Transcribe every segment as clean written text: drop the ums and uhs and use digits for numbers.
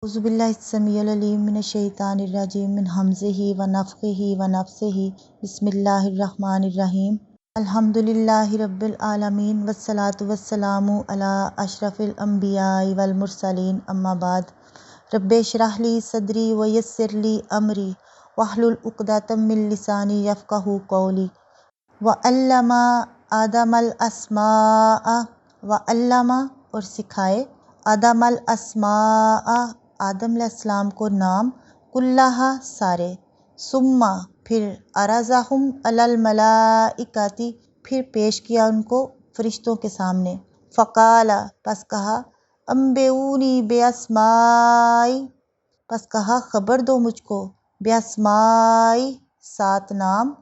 اعوذ باللہ السمیع العلیم من الشیطان الرجیم من ہمزہ ونفخہ ونفثہ بسم اللہ الرحمن الرحیم الحمدللہ رب العالمین والصلاة والسلام علی اشرف الانبیاء والمرسلین اما بعد رب اشرح لی صدری ویسر لی امری واحلل عقدۃ من لسانی یفقہوا قولی وعلم آدم الاسماء وعلم اور سکھائے آدم الاسماء آدم علیہ السلام کو نام کلہا سارے ثم پھر عرضہم علی الملائکۃ پھر پیش کیا ان کو فرشتوں کے سامنے فقال پس کہا انبئونی باسماء پس کہا خبر دو مجھ کو باسماء 7 نام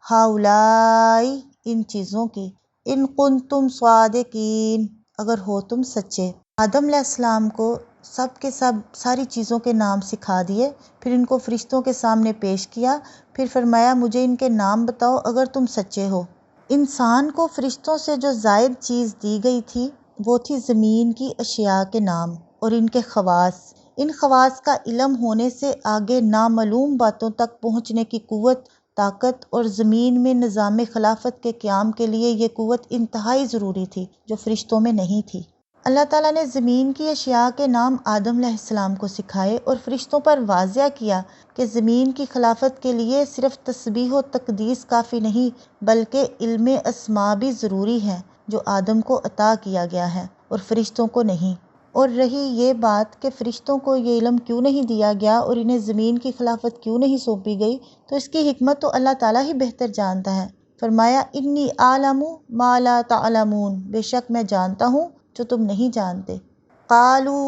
ہؤلاء ان چیزوں کی ان کنتم صادقین اگر ہو تم سچے۔ آدم علیہ السلام کو سب کے سب ساری چیزوں کے نام سکھا دیے، پھر ان کو فرشتوں کے سامنے پیش کیا، پھر فرمایا مجھے ان کے نام بتاؤ اگر تم سچے ہو۔ انسان کو فرشتوں سے جو زائد چیز دی گئی تھی وہ تھی زمین کی اشیاء کے نام اور ان کے خواص۔ ان خواص کا علم ہونے سے آگے نامعلوم باتوں تک پہنچنے کی قوت، طاقت اور زمین میں نظام خلافت کے قیام کے لیے یہ قوت انتہائی ضروری تھی جو فرشتوں میں نہیں تھی۔ اللہ تعالیٰ نے زمین کی اشیاء کے نام آدم علیہ السلام کو سکھائے اور فرشتوں پر واضح کیا کہ زمین کی خلافت کے لیے صرف تسبیح و تقدیس کافی نہیں بلکہ علم اسماء بھی ضروری ہے جو آدم کو عطا کیا گیا ہے اور فرشتوں کو نہیں۔ اور رہی یہ بات کہ فرشتوں کو یہ علم کیوں نہیں دیا گیا اور انہیں زمین کی خلافت کیوں نہیں سونپی گئی، تو اس کی حکمت تو اللہ تعالیٰ ہی بہتر جانتا ہے۔ فرمایا انی اعلم ما لا تعلمون، بے شک میں جانتا ہوں جو تم نہیں جانتے۔ قالو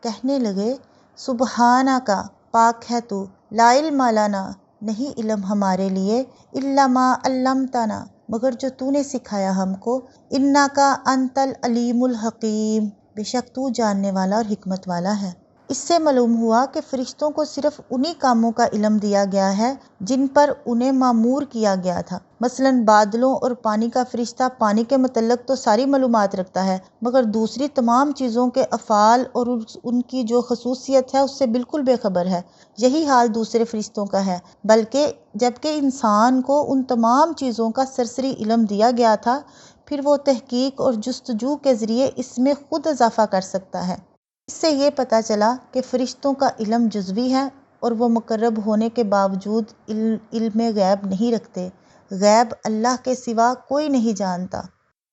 کہنے لگے سبحانک پاک ہے تو، لا علم لنا نہیں علم ہمارے لیے، الا ما علمتنا مگر جو تو نے سکھایا ہم کو، انک انت العلیم الحکیم بے شک تو جاننے والا اور حکمت والا ہے۔ اس سے معلوم ہوا کہ فرشتوں کو صرف انہی کاموں کا علم دیا گیا ہے جن پر انہیں مامور کیا گیا تھا۔ مثلاً بادلوں اور پانی کا فرشتہ پانی کے متعلق تو ساری معلومات رکھتا ہے مگر دوسری تمام چیزوں کے افعال اور ان کی جو خصوصیت ہے اس سے بالکل بے خبر ہے۔ یہی حال دوسرے فرشتوں کا ہے، بلکہ جبکہ انسان کو ان تمام چیزوں کا سرسری علم دیا گیا تھا، پھر وہ تحقیق اور جستجو کے ذریعے اس میں خود اضافہ کر سکتا ہے۔ اس سے یہ پتہ چلا کہ فرشتوں کا علم جزوی ہے اور وہ مقرب ہونے کے باوجود علم غیب نہیں رکھتے۔ غیب اللہ کے سوا کوئی نہیں جانتا۔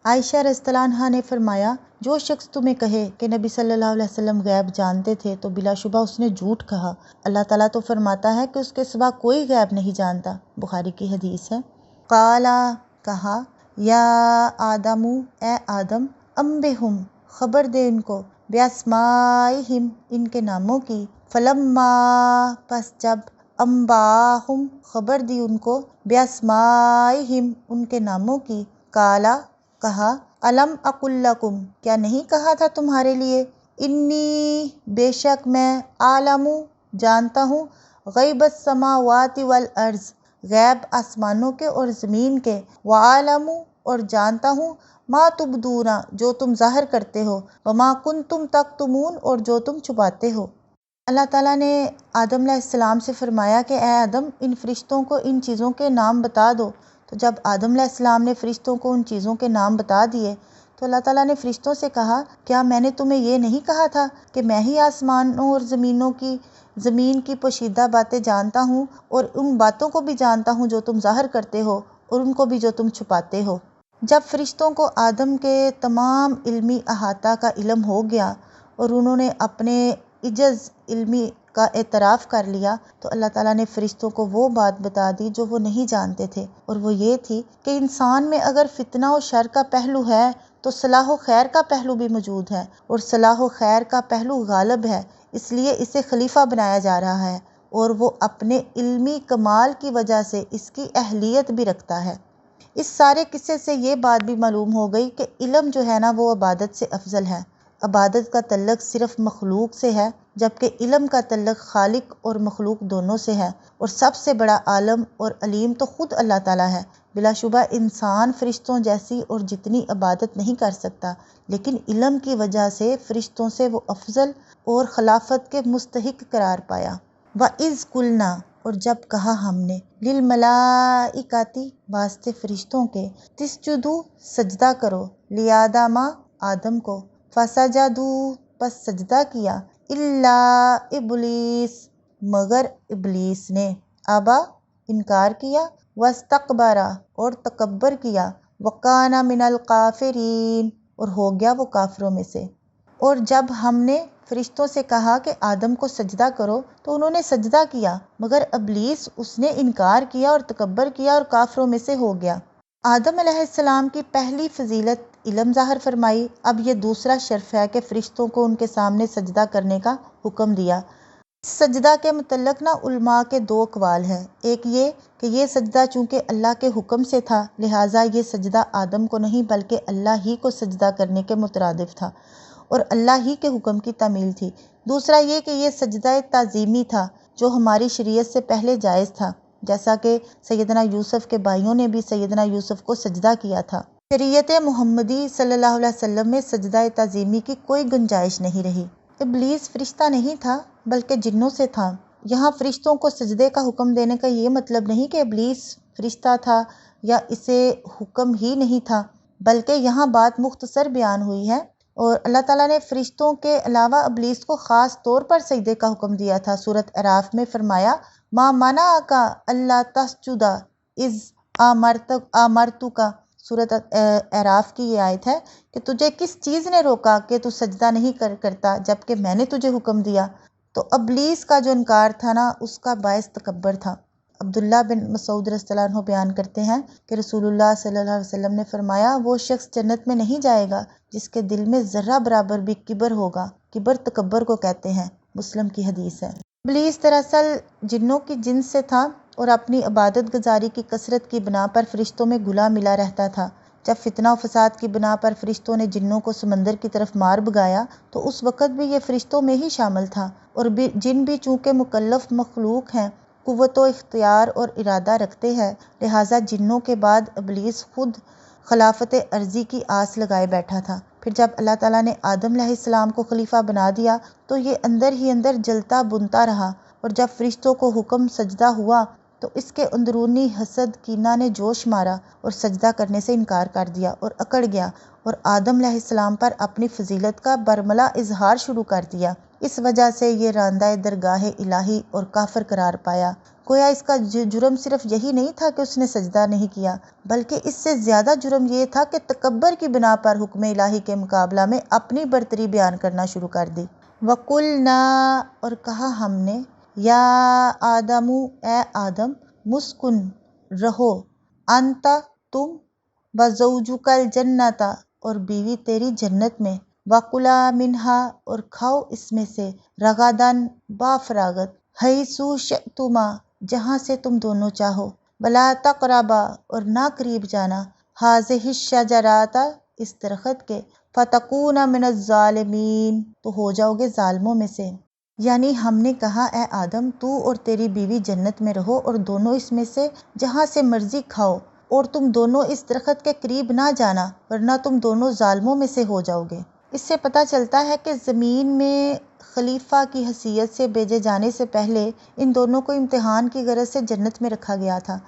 عائشہ رضی اللہ عنہا نے فرمایا جو شخص تمہیں کہے کہ نبی صلی اللہ علیہ وسلم غیب جانتے تھے تو بلا شبہ اس نے جھوٹ کہا۔ اللہ تعالیٰ تو فرماتا ہے کہ اس کے سوا کوئی غیب نہیں جانتا، بخاری کی حدیث ہے۔ قالا کہا یا آدم اے آدم انبئہم خبر دے ان کو باسمائہم ان کے ناموں کی، فلما پس جب انباہم خبر دی ان کو باسمائہم ان کے ناموں کی، قالا کہا الم اقل لکم کیا نہیں کہا تھا تمہارے لیے، انی بے شک میں اعلم جانتا ہوں غیب السماوات والارض غیب آسمانوں کے اور زمین کے، وعالم اور جانتا ہوں ما تبدون جو تم ظاہر کرتے ہو، وما کنتم تکتمون اور جو تم چھپاتے ہو۔ اللہ تعالیٰ نے آدم علیہ السلام سے فرمایا کہ اے آدم ان فرشتوں کو ان چیزوں کے نام بتا دو۔ تو جب آدم علیہ السلام نے فرشتوں کو ان چیزوں کے نام بتا دیے تو اللہ تعالیٰ نے فرشتوں سے کہا کیا میں نے تمہیں یہ نہیں کہا تھا کہ میں ہی آسمانوں اور زمین کی پوشیدہ باتیں جانتا ہوں اور ان باتوں کو بھی جانتا ہوں جو تم ظاہر کرتے ہو اور ان کو بھی جو تم چھپاتے ہو۔ جب فرشتوں کو آدم کے تمام علمی احاطہ کا علم ہو گیا اور انہوں نے اپنے عجز علمی کا اعتراف کر لیا تو اللہ تعالیٰ نے فرشتوں کو وہ بات بتا دی جو وہ نہیں جانتے تھے، اور وہ یہ تھی کہ انسان میں اگر فتنہ و شر کا پہلو ہے تو صلاح و خیر کا پہلو بھی موجود ہے، اور صلاح و خیر کا پہلو غالب ہے، اس لیے اسے خلیفہ بنایا جا رہا ہے، اور وہ اپنے علمی کمال کی وجہ سے اس کی اہلیت بھی رکھتا ہے۔ اس سارے قصے سے یہ بات بھی معلوم ہو گئی کہ علم جو ہے نا وہ عبادت سے افضل ہے۔ عبادت کا تعلق صرف مخلوق سے ہے، جبکہ علم کا تعلق خالق اور مخلوق دونوں سے ہے، اور سب سے بڑا عالم اور علیم تو خود اللہ تعالیٰ ہے۔ بلا شبہ انسان فرشتوں جیسی اور جتنی عبادت نہیں کر سکتا، لیکن علم کی وجہ سے فرشتوں سے وہ افضل اور خلافت کے مستحق قرار پایا۔ وَإِذْ قُلْنَا، اور جب کہا ہم نے، لِلْمَلَائِکَةِ، واسطے فرشتوں کے، تسجدوا، سجدہ کرو، لِآدَمَ، آدم کو، فَسَجَدُوا، پس سجدہ کیا، إِلَّا إِبْلِيسَ، مگر ابلیس نے، ابا، انکار کیا، وَاسْتَكْبَرَ، اور تکبر کیا، وَكَانَ مِنَ الْكَافِرِينَ، اور ہو گیا وہ کافروں میں سے۔ اور جب ہم نے فرشتوں سے کہا کہ آدم کو سجدہ کرو تو انہوں نے سجدہ کیا، مگر ابلیس اس نے انکار کیا اور تکبر کیا اور کافروں میں سے ہو گیا۔ آدم علیہ السلام کی پہلی فضیلت علم ظاہر فرمائی، اب یہ دوسرا شرف ہے کہ فرشتوں کو ان کے سامنے سجدہ کرنے کا حکم دیا۔ سجدہ کے متعلق علماء کے دو اقوال ہیں، ایک یہ کہ یہ سجدہ چونکہ اللہ کے حکم سے تھا لہٰذا یہ سجدہ آدم کو نہیں بلکہ اللہ ہی کو سجدہ کرنے کے مترادف تھا اور اللہ ہی کے حکم کی تعمیل تھی۔ دوسرا یہ کہ یہ سجدہ تعظیمی تھا جو ہماری شریعت سے پہلے جائز تھا، جیسا کہ سیدنا یوسف کے بھائیوں نے بھی سیدنا یوسف کو سجدہ کیا تھا۔ شریعت محمدی صلی اللہ علیہ وسلم میں سجدہ تعظیمی کی کوئی گنجائش نہیں رہی۔ ابلیس فرشتہ نہیں تھا بلکہ جنوں سے تھا۔ یہاں فرشتوں کو سجدے کا حکم دینے کا یہ مطلب نہیں کہ ابلیس فرشتہ تھا یا اسے حکم ہی نہیں تھا، بلکہ یہاں بات مختصر بیان ہوئی ہے، اور اللہ تعالیٰ نے فرشتوں کے علاوہ ابلیس کو خاص طور پر سجدے کا حکم دیا تھا۔ سورۃ اعراف میں فرمایا، ما منعک الا تسجد اذ امرتک، سورۃ اعراف کی یہ آیت ہے کہ تجھے کس چیز نے روکا کہ تو سجدہ نہیں کرتا جبکہ میں نے تجھے حکم دیا۔ تو ابلیس کا جو انکار تھا اس کا باعث تکبر تھا۔ عبداللہ بن مسعود رضی اللہ عنہ بیان کرتے ہیں کہ رسول اللہ صلی اللہ علیہ وسلم نے فرمایا، وہ شخص جنت میں نہیں جائے گا جس کے دل میں ذرہ برابر بھی کبر ہوگا۔ کبر تکبر کو کہتے ہیں، مسلم کی حدیث ہے۔ ابلیس دراصل جنوں کی جنس سے تھا اور اپنی عبادت گزاری کی کثرت کی بنا پر فرشتوں میں گھلا ملا رہتا تھا۔ جب فتنہ و فساد کی بنا پر فرشتوں نے جنوں کو سمندر کی طرف مار بھگایا تو اس وقت بھی یہ فرشتوں میں ہی شامل تھا، اور جن بھی چونکہ مکلف مخلوق ہیں، قوت و اختیار اور ارادہ رکھتے ہیں، لہٰذا جنوں کے بعد ابلیس خود خلافت ارضی کی آس لگائے بیٹھا تھا۔ پھر جب اللہ تعالیٰ نے آدم علیہ السلام کو خلیفہ بنا دیا تو یہ اندر ہی اندر جلتا بنتا رہا، اور جب فرشتوں کو حکم سجدہ ہوا تو اس کے اندرونی حسد کینہ نے جوش مارا اور سجدہ کرنے سے انکار کر دیا اور اکڑ گیا، اور آدم علیہ السلام پر اپنی فضیلت کا برملا اظہار شروع کر دیا۔ اس وجہ سے یہ راندہ درگاہ الہی اور کافر قرار پایا۔ گویا اس کا جرم صرف یہی نہیں تھا کہ اس نے سجدہ نہیں کیا، بلکہ اس سے زیادہ جرم یہ تھا کہ تکبر کی بنا پر حکم الہی کے مقابلہ میں اپنی برتری بیان کرنا شروع کر دی۔ وَقُلْنَا، اور کہا ہم نے، یا آدم، اے آدم، مسکن، رہو، انت، تم، وزوجک الجنت، اور بیوی تیری جنت میں، وَكُلَا مِنْهَا، اور کھاؤ اس میں سے، رغداً، بافراغت، حیث شئتما، جہاں سے تم دونوں چاہو، وَلَا تَقْرَبَا، اور نہ قریب جانا، هَٰذِهِ الشَّجَرَةَ، اس درخت کے، فَتَكُونَ مِنَ الظَّالِمِينَ، تو ہو جاؤ گے ظالموں میں سے۔ یعنی ہم نے کہا، اے آدم، تو اور تیری بیوی جنت میں رہو اور دونوں اس میں سے جہاں سے مرضی کھاؤ، اور تم دونوں اس درخت کے قریب نہ جانا ورنہ تم دونوں ظالموں میں سے ہو جاؤ گے۔ اس سے پتہ چلتا ہے کہ زمین میں خلیفہ کی حیثیت سے بھیجے جانے سے پہلے ان دونوں کو امتحان کی غرض سے جنت میں رکھا گیا تھا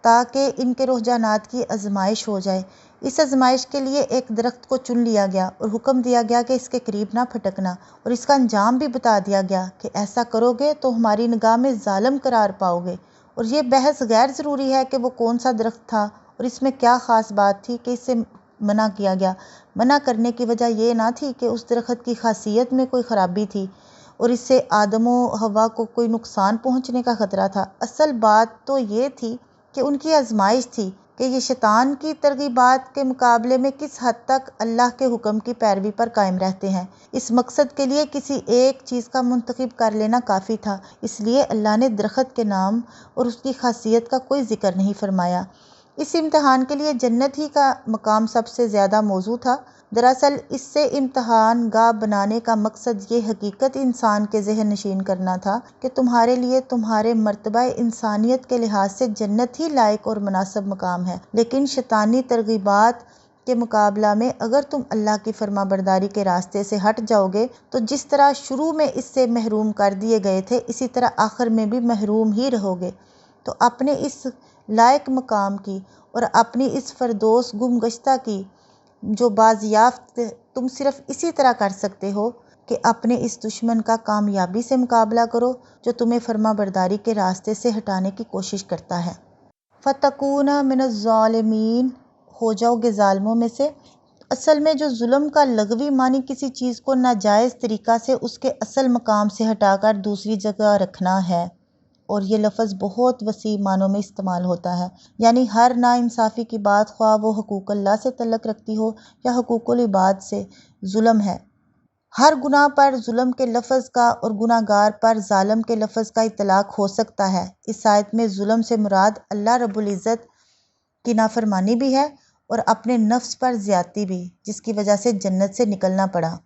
تاکہ ان کے رجحانات کی آزمائش ہو جائے۔ اس آزمائش کے لیے ایک درخت کو چن لیا گیا اور حکم دیا گیا کہ اس کے قریب نہ پھٹکنا، اور اس کا انجام بھی بتا دیا گیا کہ ایسا کرو گے تو ہماری نگاہ میں ظالم قرار پاؤ گے۔ اور یہ بحث غیر ضروری ہے کہ وہ کون سا درخت تھا اور اس میں کیا خاص بات تھی کہ اس سے منع کیا گیا۔ منع کرنے کی وجہ یہ نہ تھی کہ اس درخت کی خاصیت میں کوئی خرابی تھی اور اس سے آدم و حوا کو کوئی نقصان پہنچنے کا خطرہ تھا۔ اصل بات تو یہ تھی کہ ان کی آزمائش تھی کہ یہ شیطان کی ترغیبات کے مقابلے میں کس حد تک اللہ کے حکم کی پیروی پر قائم رہتے ہیں۔ اس مقصد کے لیے کسی ایک چیز کا منتخب کر لینا کافی تھا، اس لیے اللہ نے درخت کے نام اور اس کی خاصیت کا کوئی ذکر نہیں فرمایا۔ اس امتحان کے لیے جنت ہی کا مقام سب سے زیادہ موزوں تھا۔ دراصل اس سے امتحان گاہ بنانے کا مقصد یہ حقیقت انسان کے ذہن نشین کرنا تھا کہ تمہارے لیے تمہارے مرتبہ انسانیت کے لحاظ سے جنت ہی لائق اور مناسب مقام ہے، لیکن شیطانی ترغیبات کے مقابلہ میں اگر تم اللہ کی فرما برداری کے راستے سے ہٹ جاؤ گے تو جس طرح شروع میں اس سے محروم کر دیے گئے تھے اسی طرح آخر میں بھی محروم ہی رہو گے۔ تو اپنے اس لائق مقام کی اور اپنی اس فردوس گم گشتہ کی جو بازیافت تم صرف اسی طرح کر سکتے ہو کہ اپنے اس دشمن کا کامیابی سے مقابلہ کرو جو تمہیں فرما برداری کے راستے سے ہٹانے کی کوشش کرتا ہے۔ فَتَكُونَ مِنَ الظَّالِمِينَ، ہو جاؤ گے ظالموں میں سے۔ اصل میں جو ظلم کا لغوی معنی کسی چیز کو ناجائز طریقہ سے اس کے اصل مقام سے ہٹا کر دوسری جگہ رکھنا ہے، اور یہ لفظ بہت وسیع معنوں میں استعمال ہوتا ہے، یعنی ہر ناانصافی کی بات خواہ وہ حقوق اللہ سے تعلق رکھتی ہو یا حقوق العباد سے، ظلم ہے۔ ہر گناہ پر ظلم کے لفظ کا اور گناہ گار پر ظالم کے لفظ کا اطلاق ہو سکتا ہے۔ اس آیت میں ظلم سے مراد اللہ رب العزت کی نافرمانی بھی ہے اور اپنے نفس پر زیادتی بھی، جس کی وجہ سے جنت سے نکلنا پڑا۔